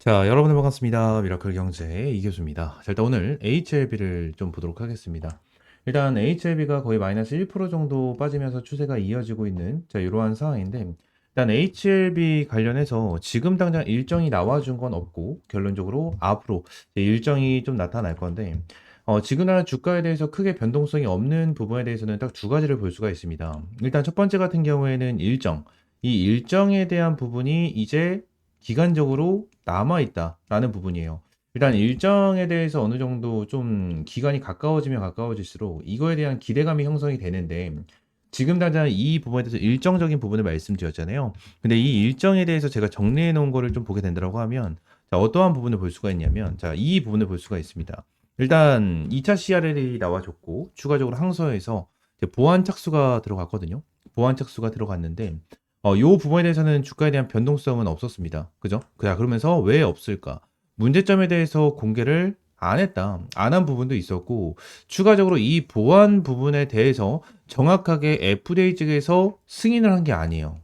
자, 여러분들 반갑습니다. 미라클 경제 이교수입니다. 자, 일단 오늘 HLB를 좀 보도록 하겠습니다. 일단 HLB가 거의 마이너스 1% 정도 빠지면서 추세가 이어지고 있는 이러한 상황인데, 일단 HLB 관련해서 지금 당장 일정이 나와준 건 없고 결론적으로 앞으로 이제 일정이 좀 나타날 건데, 지금 날 주가에 대해서 크게 변동성이 없는 부분에 대해서는 딱 두 가지를 볼 수가 있습니다. 일단 첫 번째 같은 경우에는 일정, 이 일정에 대한 부분이 이제 기간적으로 남아있다라는 부분이에요. 일단 일정에 대해서 어느 정도 좀 기간이 가까워지면 가까워질수록 이거에 대한 기대감이 형성이 되는데, 지금 당장 이 부분에 대해서 일정적인 부분을 말씀드렸잖아요. 근데 이 일정에 대해서 제가 정리해 놓은 거를 좀 보게 된다고 하면, 자, 어떠한 부분을 볼 수가 있냐면, 자, 이 부분을 볼 수가 있습니다. 일단 2차 CRL이 나와줬고 추가적으로 항소에서 이제 보완 착수가 들어갔거든요. 보완 착수가 들어갔는데, 요 부분에 대해서는 주가에 대한 변동성은 없었습니다. 그죠? 그러면서 왜 없을까? 문제점에 대해서 공개를 안 했다. 안 한 부분도 있었고, 추가적으로 이 보완 부분에 대해서 정확하게 FDA 측에서 승인을 한 게 아니에요.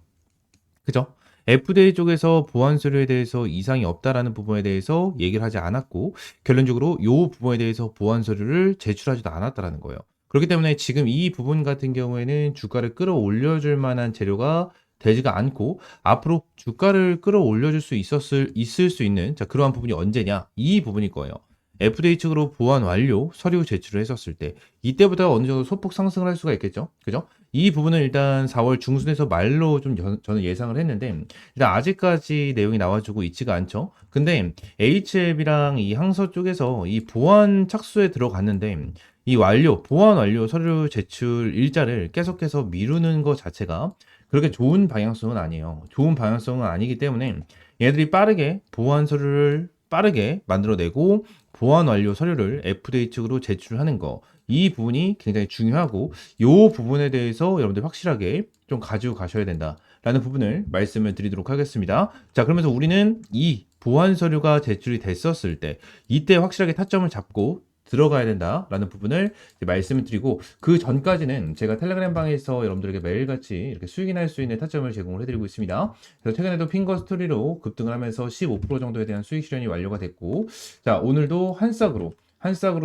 그죠? FDA 쪽에서 보안 서류에 대해서 이상이 없다라는 부분에 대해서 얘기를 하지 않았고, 결론적으로 요 부분에 대해서 보안 서류를 제출하지도 않았다라는 거예요. 그렇기 때문에 지금 이 부분 같은 경우에는 주가를 끌어올려줄 만한 재료가 되지가 않고, 앞으로 주가를 끌어올려줄 수 있을 수 있는, 자, 그러한 부분이 언제냐? 이 부분일 거예요. FDA 측으로 보안 완료 서류 제출을 했었을 때, 이때부터 어느 정도 소폭 상승을 할 수가 있겠죠? 그죠? 이 부분은 일단 4월 중순에서 말로 좀 저는 예상을 했는데, 일단 아직까지 내용이 나와주고 있지가 않죠. 근데 HLB랑 이 항서 쪽에서 이 보안 착수에 들어갔는데, 이 보안 완료 서류 제출 일자를 계속해서 미루는 것 자체가 그렇게 좋은 방향성은 아니에요. 좋은 방향성은 아니기 때문에 얘들이 빠르게 보안 서류를 빠르게 만들어내고 보안 완료 서류를 FDA 측으로 제출하는 거, 이 부분이 굉장히 중요하고, 이 부분에 대해서 여러분들 확실하게 좀 가지고 가셔야 된다라는 부분을 말씀을 드리도록 하겠습니다. 자, 그러면서 우리는 이 보안 서류가 제출이 됐었을 때 이때 확실하게 타점을 잡고 들어가야 된다라는 부분을 이제 말씀을 드리고, 그 전까지는 제가 텔레그램 방에서 여러분들에게 매일같이 이렇게 수익이 날 수 있는 타점을 제공을 해드리고 있습니다. 그래서 최근에도 핑거 스토리로 급등을 하면서 15% 정도에 대한 수익 실현이 완료가 됐고, 자, 오늘도 한 싹으로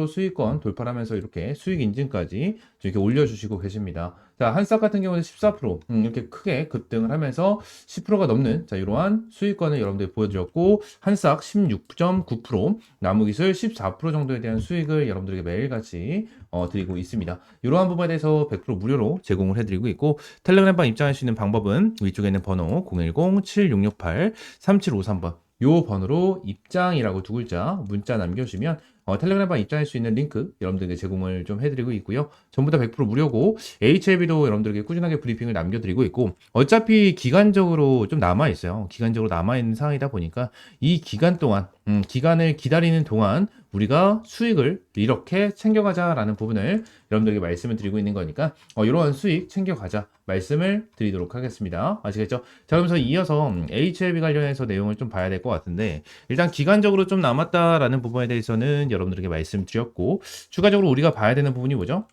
수익권 돌파를 하면서 이렇게 수익 인증까지 이렇게 올려주시고 계십니다. 자, 한 싹 같은 경우는 14%, 이렇게 크게 급등을 하면서 10%가 넘는, 자, 이러한 수익권을 여러분들이 보여드렸고, 한 싹 16.9%, 나무기술 14% 정도에 대한 수익을 여러분들에게 매일같이 드리고 있습니다. 이러한 부분에 대해서 100% 무료로 제공을 해드리고 있고, 텔레그램방 입장할 수 있는 방법은 위쪽에 있는 번호 010-7668-3753번, 요 번호로 입장이라고 두 글자 문자 남겨주시면 텔레그램방 입장할 수 있는 링크 여러분들에게 제공을 좀 해드리고 있고요. 전부 다 100% 무료고, HLB도 여러분들에게 꾸준하게 브리핑을 남겨드리고 있고, 어차피 기간적으로 좀 남아있어요. 기간적으로 남아있는 상황이다 보니까 이 기간 동안, 기간을 기다리는 동안 우리가 수익을 이렇게 챙겨가자라는 부분을 여러분들에게 말씀을 드리고 있는 거니까 이러한 수익 챙겨가자 말씀을 드리도록 하겠습니다. 아시겠죠? 자, 그러면서 이어서 HLB 관련해서 내용을 좀 봐야 될 것 같은데, 일단 기간적으로 좀 남았다라는 부분에 대해서는 여러분들에게 말씀드렸고, 추가적으로 우리가 봐야 되는 부분이 뭐죠?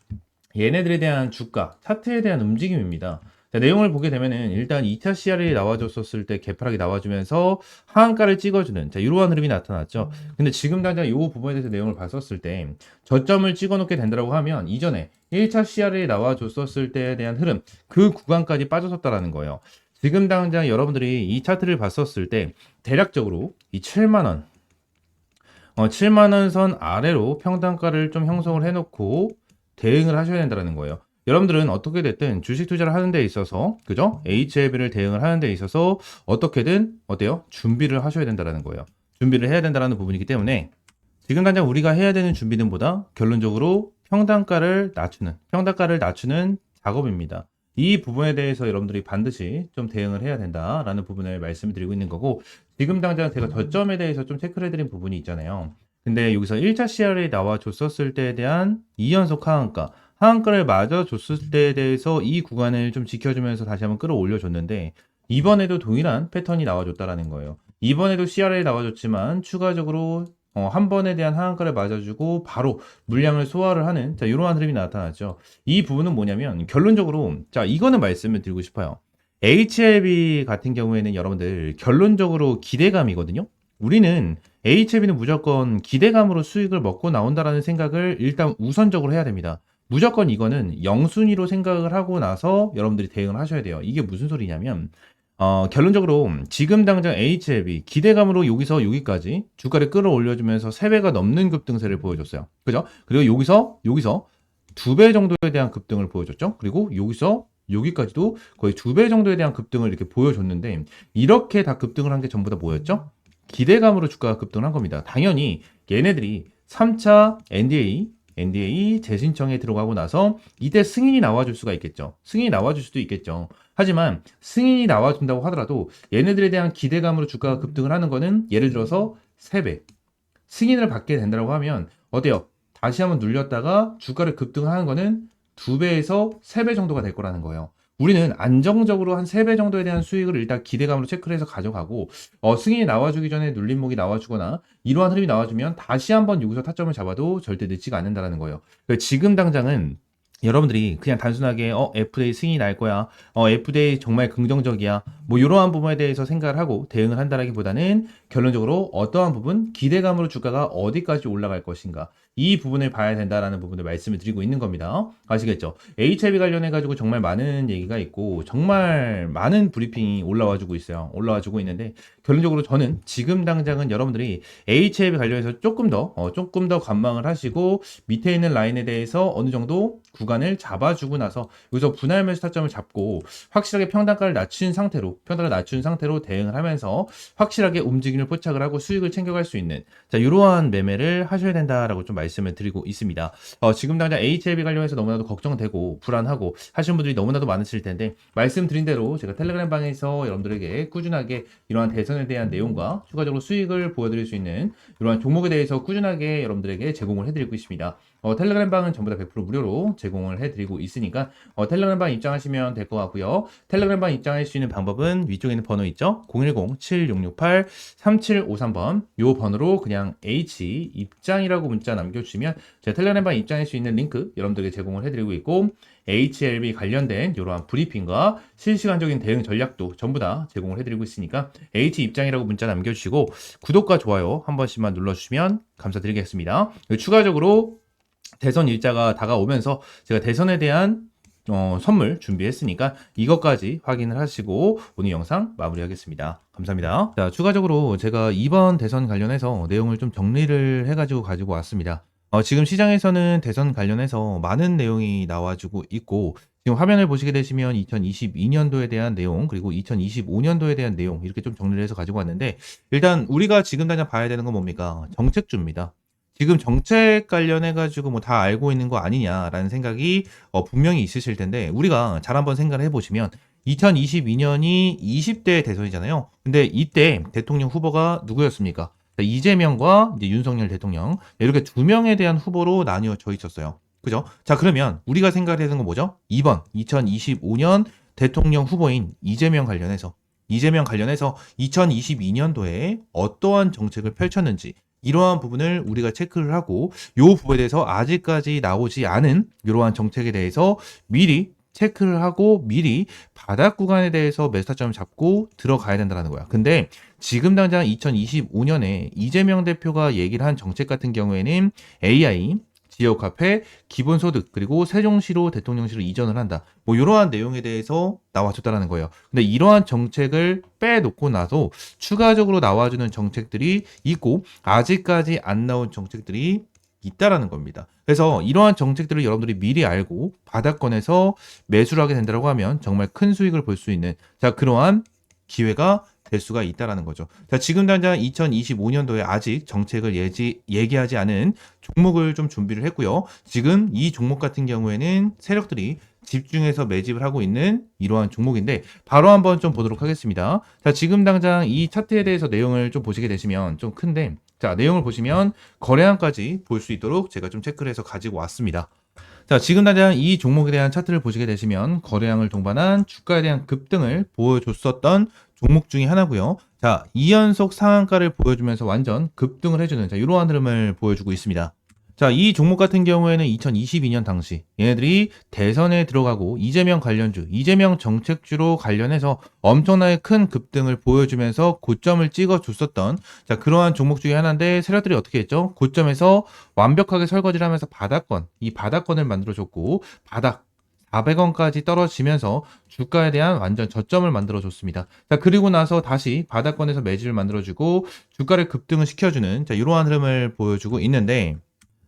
얘네들에 대한 주가, 차트에 대한 움직임입니다. 자, 내용을 보게 되면은 일단 2차 CR이 나와줬었을 때 개파락이 나와주면서 하한가를 찍어주는, 자, 이러한 흐름이 나타났죠. 근데 지금 당장 이 부분에 대해서 내용을 봤었을 때 저점을 찍어놓게 된다고 하면 이전에 1차 CR이 나와줬었을 때에 대한 흐름, 그 구간까지 빠졌었다라는 거예요. 지금 당장 여러분들이 이 차트를 봤었을 때 대략적으로 이 7만원, 7만원 선 아래로 평단가를 좀 형성을 해놓고 대응을 하셔야 된다는 거예요. 여러분들은 어떻게 됐든 주식 투자를 하는 데 있어서, 그죠? HLB를 대응을 하는 데 있어서 어떻게든 어때요? 준비를 하셔야 된다는 거예요. 준비를 해야 된다는 부분이기 때문에 지금 당장 우리가 해야 되는 준비는 보다 결론적으로 평단가를 낮추는 작업입니다. 이 부분에 대해서 여러분들이 반드시 좀 대응을 해야 된다라는 부분을 말씀드리고 있는 거고, 지금 당장 제가 저점에 대해서 좀 체크를 해드린 부분이 있잖아요. 근데 여기서 1차 CR이 나와줬었을 때에 대한 2연속 하한가를 맞아줬을 때에 대해서 이 구간을 좀 지켜주면서 다시 한번 끌어올려줬는데, 이번에도 동일한 패턴이 나와줬다라는 거예요. 이번에도 CR이 나와줬지만 추가적으로 한 번에 대한 하한가를 맞아주고 바로 물량을 소화를 하는, 자, 이러한 흐름이 나타났죠. 이 부분은 뭐냐면 결론적으로, 자, 이거는 말씀을 드리고 싶어요. HLB 같은 경우에는 여러분들 결론적으로 기대감이거든요. 우리는 HLB는 무조건 기대감으로 수익을 먹고 나온다라는 생각을 일단 우선적으로 해야 됩니다. 무조건 이거는 영순위로 생각을 하고 나서 여러분들이 대응을 하셔야 돼요. 이게 무슨 소리냐면 결론적으로 지금 당장 HLB 기대감으로 여기서 여기까지 주가를 끌어올려주면서 3배가 넘는 급등세를 보여줬어요. 그죠? 그리고 여기서 2배 정도에 대한 급등을 보여줬죠. 그리고 여기서 여기까지도 거의 2배 정도에 대한 급등을 이렇게 보여줬는데, 이렇게 다 급등을 한 게 전부 다 뭐였죠? 기대감으로 주가가 급등을 한 겁니다. 당연히 얘네들이 3차 NDA 재신청에 들어가고 나서 이때 승인이 나와줄 수가 있겠죠. 승인이 나와줄 수도 있겠죠. 하지만 승인이 나와준다고 하더라도 얘네들에 대한 기대감으로 주가가 급등을 하는 거는 예를 들어서 3배. 승인을 받게 된다고 하면 어때요? 다시 한번 눌렸다가 주가를 급등하는 거는 2배에서 3배 정도가 될 거라는 거예요. 우리는 안정적으로 한 3배 정도에 대한 수익을 일단 기대감으로 체크를 해서 가져가고, 승인이 나와주기 전에 눌림목이 나와주거나 이러한 흐름이 나와주면 다시 한번 여기서 타점을 잡아도 절대 늦지가 않는다는 거예요. 지금 당장은 여러분들이 그냥 단순하게 FDA 승인이 날 거야, FDA 정말 긍정적이야, 뭐 이러한 부분에 대해서 생각을 하고 대응을 한다라기보다는 결론적으로 어떠한 부분, 기대감으로 주가가 어디까지 올라갈 것인가, 이 부분을 봐야 된다라는 부분을 말씀을 드리고 있는 겁니다. 아시겠죠? HLB 관련해 가지고 정말 많은 얘기가 있고 정말 많은 브리핑이 올라와주고 있어요. 올라와주고 있는데 결론적으로 저는 지금 당장은 여러분들이 HLB 관련해서 조금 더 관망을 하시고 밑에 있는 라인에 대해서 어느 정도 구간을 잡아주고 나서 여기서 분할 매수 타점을 잡고 확실하게 평단가를 낮춘 상태로 대응을 하면서 확실하게 움직임을 포착을 하고 수익을 챙겨갈 수 있는, 자, 이러한 매매를 하셔야 된다라고 좀 말씀을 드리고 있습니다. 지금 당장 HLB 관련해서 너무나도 걱정되고 불안하고 하시는 분들이 너무나도 많으실 텐데, 말씀드린 대로 제가 텔레그램 방에서 여러분들에게 꾸준하게 이러한 대선에 대한 내용과 추가적으로 수익을 보여드릴 수 있는 이러한 종목에 대해서 꾸준하게 여러분들에게 제공을 해드리고 있습니다. 텔레그램 방은 전부 다 100% 무료로 제공을 해드리고 있으니까 텔레그램 방 입장하시면 될 것 같고요. 텔레그램 방 입장할 수 있는 방법은 위쪽에 있는 번호 있죠? 010-7668-3753번 요 번호로 그냥 H 입장이라고 문자 남겨주시면 제가 텔레그램 방 입장할 수 있는 링크 여러분들에게 제공을 해드리고 있고, HLB 관련된 이러한 브리핑과 실시간적인 대응 전략도 전부 다 제공을 해드리고 있으니까 H 입장이라고 문자 남겨주시고 구독과 좋아요 한 번씩만 눌러주시면 감사드리겠습니다. 추가적으로 대선 일자가 다가오면서 제가 대선에 대한 선물 준비했으니까 이것까지 확인을 하시고 오늘 영상 마무리하겠습니다. 감사합니다. 자, 추가적으로 제가 이번 대선 관련해서 내용을 좀 정리를 해가지고 가지고 왔습니다. 지금 시장에서는 대선 관련해서 많은 내용이 나와주고 있고, 지금 화면을 보시게 되시면 2022년도에 대한 내용, 그리고 2025년도에 대한 내용, 이렇게 좀 정리를 해서 가지고 왔는데, 일단 우리가 지금 당장 봐야 되는 건 뭡니까? 정책주입니다. 지금 정책 관련해가지고 뭐 다 알고 있는 거 아니냐라는 생각이 분명히 있으실 텐데, 우리가 잘 한번 생각을 해보시면 2022년이 20대 대선이잖아요. 근데 이때 대통령 후보가 누구였습니까? 이재명과 이제 윤석열 대통령, 이렇게 두 명에 대한 후보로 나뉘어져 있었어요. 그죠? 자, 그러면 우리가 생각해야 되는 건 뭐죠? 2번 2025년 대통령 후보인 이재명 관련해서 2022년도에 어떠한 정책을 펼쳤는지, 이러한 부분을 우리가 체크를 하고 이 부분에 대해서 아직까지 나오지 않은 이러한 정책에 대해서 미리 체크를 하고 미리 바닥 구간에 대해서 매수 타점을 잡고 들어가야 된다는 거야. 근데 지금 당장 2025년에 이재명 대표가 얘기를 한 정책 같은 경우에는 AI, 지역화폐, 기본소득, 그리고 세종시로 대통령시로 이전을 한다, 뭐 이러한 내용에 대해서 나와줬다는 거예요. 근데 이러한 정책을 빼놓고 나서 추가적으로 나와주는 정책들이 있고 아직까지 안 나온 정책들이 있다라는 겁니다. 그래서 이러한 정책들을 여러분들이 미리 알고 바닥권에서 매수를 하게 된다고 하면 정말 큰 수익을 볼 수 있는, 자, 그러한 기회가 될 수가 있다라는 거죠. 자, 지금 당장 2025년도에 아직 정책을 얘기하지 않은 종목을 좀 준비를 했고요. 지금 이 종목 같은 경우에는 세력들이 집중해서 매집을 하고 있는 이러한 종목인데 바로 한번 좀 보도록 하겠습니다. 자, 지금 당장 이 차트에 대해서 내용을 좀 보시게 되시면 좀 큰데, 자, 내용을 보시면 거래량까지 볼 수 있도록 제가 좀 체크를 해서 가지고 왔습니다. 자, 지금 당장 이 종목에 대한 차트를 보시게 되시면 거래량을 동반한 주가에 대한 급등을 보여줬었던 종목 중에 하나고요. 자, 2연속 상한가를 보여주면서 완전 급등을 해주는, 자, 이러한 흐름을 보여주고 있습니다. 자, 이 종목 같은 경우에는 2022년 당시 얘네들이 대선에 들어가고 이재명 관련주, 이재명 정책주로 관련해서 엄청나게 큰 급등을 보여주면서 고점을 찍어줬었던 자, 그러한 종목 중에 하나인데 세력들이 어떻게 했죠? 고점에서 완벽하게 설거지를 하면서 바닥권, 이 바닥권을 만들어줬고 바닥 400원까지 떨어지면서 주가에 대한 완전 저점을 만들어줬습니다. 자, 그리고 나서 다시 바닥권에서 매집을 만들어주고 주가를 급등을 시켜주는 자, 이러한 흐름을 보여주고 있는데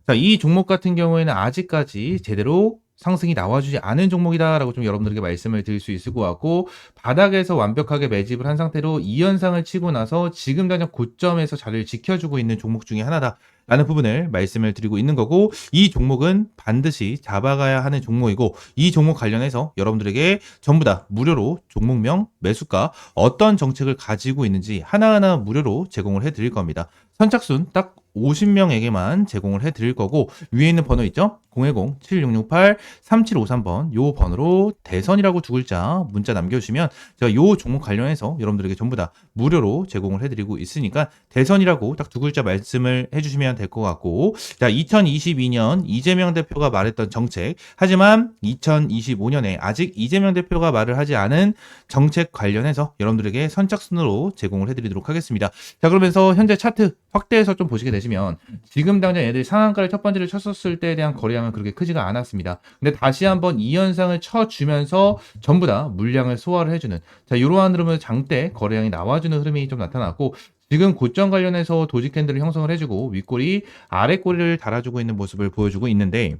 자, 이 종목 같은 경우에는 아직까지 제대로 상승이 나와주지 않은 종목이다라고 좀 여러분들에게 말씀을 드릴 수 있을 것 같고 바닥에서 완벽하게 매집을 한 상태로 이 현상을 치고 나서 지금 당장 고점에서 자리를 지켜주고 있는 종목 중에 하나다라는 부분을 말씀을 드리고 있는 거고 이 종목은 반드시 잡아가야 하는 종목이고 이 종목 관련해서 여러분들에게 전부 다 무료로 종목명, 매수가, 어떤 정책을 가지고 있는지 하나하나 무료로 제공을 해드릴 겁니다. 선착순 딱 50명에게만 제공을 해드릴 거고 위에 있는 번호 있죠? 010-7668-3753번 요 번호로 대선이라고 두 글자 문자 남겨주시면 제가 요 종목 관련해서 여러분들에게 전부 다 무료로 제공을 해드리고 있으니까 대선이라고 딱 두 글자 말씀을 해주시면 될 것 같고 자 2022년 이재명 대표가 말했던 정책 하지만 2025년에 아직 이재명 대표가 말을 하지 않은 정책 관련해서 여러분들에게 선착순으로 제공을 해드리도록 하겠습니다. 자 그러면서 현재 차트 확대해서 좀 보시게 되시면 지금 당장 얘들이 상한가를 첫 번째를 쳤었을 때에 대한 거래량은 그렇게 크지가 않았습니다. 근데 다시 한번 이 현상을 쳐주면서 전부 다 물량을 소화를 해주는 자 이러한 흐름을 장대 거래량이 나와주는 흐름이 좀 나타났고 지금 고점 관련해서 도지 캔들을 형성을 해주고 윗꼬리 아랫꼬리를 달아주고 있는 모습을 보여주고 있는데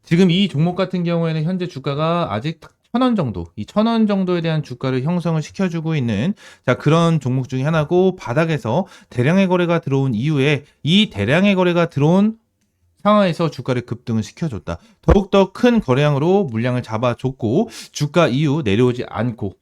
지금 이 종목 같은 경우에는 현재 주가가 아직 1,000원 정도, 이 1,000원 정도에 대한 주가를 형성을 시켜주고 있는 자 그런 종목 중에 하나고 바닥에서 대량의 거래가 들어온 이후에 이 대량의 거래가 들어온 상황에서 주가를 급등을 시켜줬다. 더욱더 큰 거래량으로 물량을 잡아줬고 주가 이후 내려오지 않고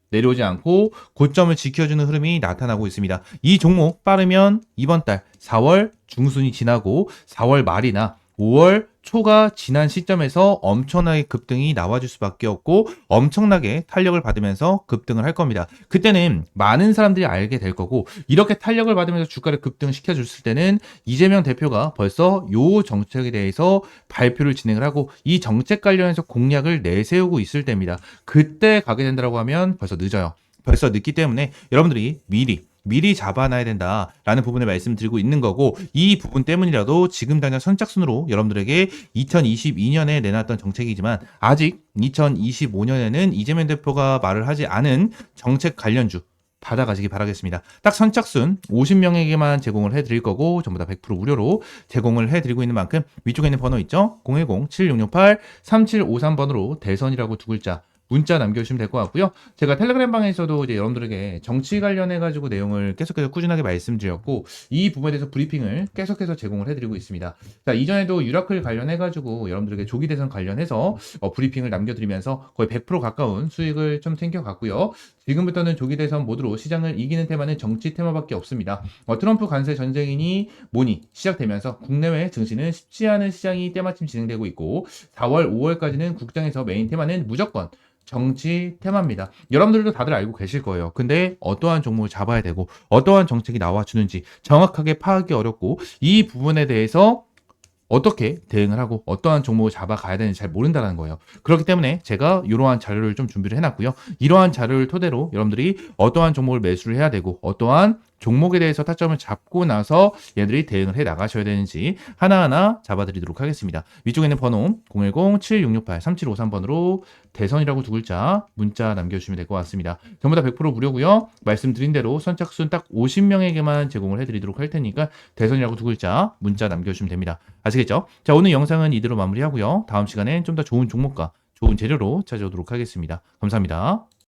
고점을 지켜주는 흐름이 나타나고 있습니다. 이 종목 빠르면 이번 달 4월 중순이 지나고 4월 말이나 5월 초가 지난 시점에서 엄청나게 급등이 나와줄 수밖에 없고 엄청나게 탄력을 받으면서 급등을 할 겁니다. 그때는 많은 사람들이 알게 될 거고 이렇게 탄력을 받으면서 주가를 급등시켜줬을 때는 이재명 대표가 벌써 요 정책에 대해서 발표를 진행을 하고 이 정책 관련해서 공약을 내세우고 있을 때입니다. 그때 가게 된다고 하면 벌써 늦어요. 벌써 늦기 때문에 여러분들이 미리 잡아놔야 된다라는 부분을 말씀드리고 있는 거고 이 부분 때문이라도 지금 당장 선착순으로 여러분들에게 2022년에 내놨던 정책이지만 아직 2025년에는 이재명 대표가 말을 하지 않은 정책 관련주 받아가시기 바라겠습니다. 딱 선착순 50명에게만 제공을 해드릴 거고 전부 다 100% 무료로 제공을 해드리고 있는 만큼 위쪽에 있는 번호 있죠? 010-7668-3753번으로 대선이라고 두 글자 문자 남겨주시면 될 것 같고요. 제가 텔레그램 방에서도 이제 여러분들에게 정치 관련해가지고 내용을 계속해서 꾸준하게 말씀드렸고 이 부분에 대해서 브리핑을 계속해서 제공을 해드리고 있습니다. 자 이전에도 유라클 관련해가지고 여러분들에게 조기 대선 관련해서 브리핑을 남겨드리면서 거의 100% 가까운 수익을 좀 챙겨갔고요. 지금부터는 조기 대선 모드로 시장을 이기는 테마는 정치 테마밖에 없습니다. 트럼프 관세 전쟁이니 뭐니 시작되면서 국내외 증시는 쉽지 않은 시장이 때마침 진행되고 있고 4월, 5월까지는 국장에서 메인 테마는 무조건 정치 테마입니다. 여러분들도 다들 알고 계실 거예요. 근데 어떠한 종목을 잡아야 되고 어떠한 정책이 나와주는지 정확하게 파악이 어렵고 이 부분에 대해서 어떻게 대응을 하고 어떠한 종목을 잡아가야 되는지 잘 모른다는 거예요. 그렇기 때문에 제가 이러한 자료를 좀 준비를 해놨고요. 이러한 자료를 토대로 여러분들이 어떠한 종목을 매수를 해야 되고 어떠한 종목에 대해서 타점을 잡고 나서 얘들이 대응을 해 나가셔야 되는지 하나하나 잡아드리도록 하겠습니다. 위쪽에 있는 번호 010-7668-3753번으로 대선이라고 두 글자 문자 남겨주시면 될 것 같습니다. 전부 다 100% 무료고요. 말씀드린 대로 선착순 딱 50명에게만 제공을 해드리도록 할 테니까 대선이라고 두 글자 문자 남겨주시면 됩니다. 아시겠죠? 자 오늘 영상은 이대로 마무리하고요. 다음 시간엔 좀 더 좋은 종목과 좋은 재료로 찾아오도록 하겠습니다. 감사합니다.